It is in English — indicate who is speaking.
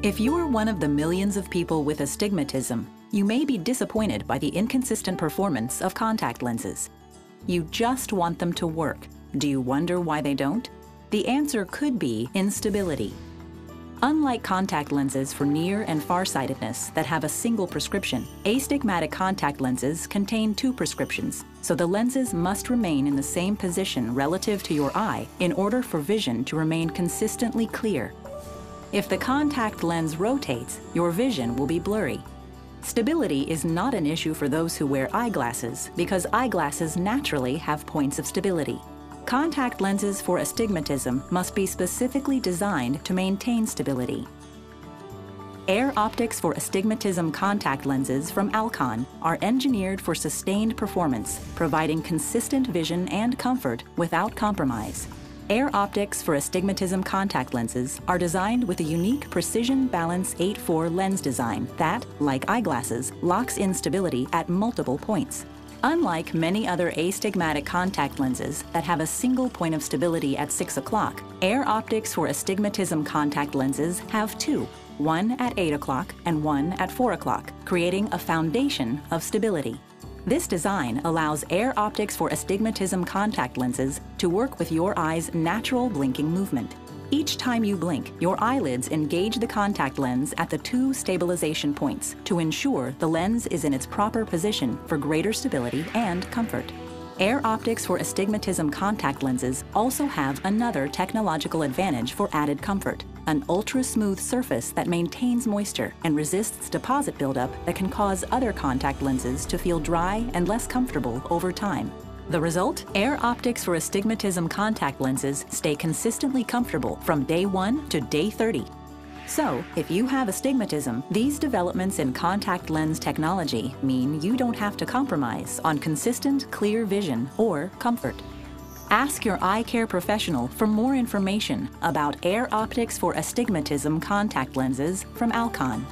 Speaker 1: If you are one of the millions of people with astigmatism, you may be disappointed by the inconsistent performance of contact lenses. You just want them to work. Do you wonder why they don't? The answer could be instability. Unlike contact lenses for near and farsightedness that have a single prescription, astigmatic contact lenses contain two prescriptions, so the lenses must remain in the same position relative to your eye in order for vision to remain consistently clear. If the contact lens rotates, your vision will be blurry. Stability is not an issue for those who wear eyeglasses because eyeglasses naturally have points of stability. Contact lenses for astigmatism must be specifically designed to maintain stability. Air Optics for Astigmatism contact lenses from Alcon are engineered for sustained performance, providing consistent vision and comfort without compromise. Air Optics for Astigmatism contact lenses are designed with a unique Precision Balance 8-4 lens design that, like eyeglasses, locks in stability at multiple points. Unlike many other astigmatic contact lenses that have a single point of stability at 6 o'clock, Air Optics for Astigmatism contact lenses have two, one at 8 o'clock and one at 4 o'clock, creating a foundation of stability. This design allows Air Optics for Astigmatism contact lenses to work with your eye's natural blinking movement. Each time you blink, your eyelids engage the contact lens at the two stabilization points to ensure the lens is in its proper position for greater stability and comfort. Air Optics for Astigmatism contact lenses also have another technological advantage for added comfort: an ultra-smooth surface that maintains moisture and resists deposit buildup that can cause other contact lenses to feel dry and less comfortable over time. The result? Air Optics for Astigmatism contact lenses stay consistently comfortable from day 1 to day 30. So, if you have astigmatism, these developments in contact lens technology mean you don't have to compromise on consistent, clear vision or comfort. Ask your eye care professional for more information about Air Optics for Astigmatism contact lenses from Alcon.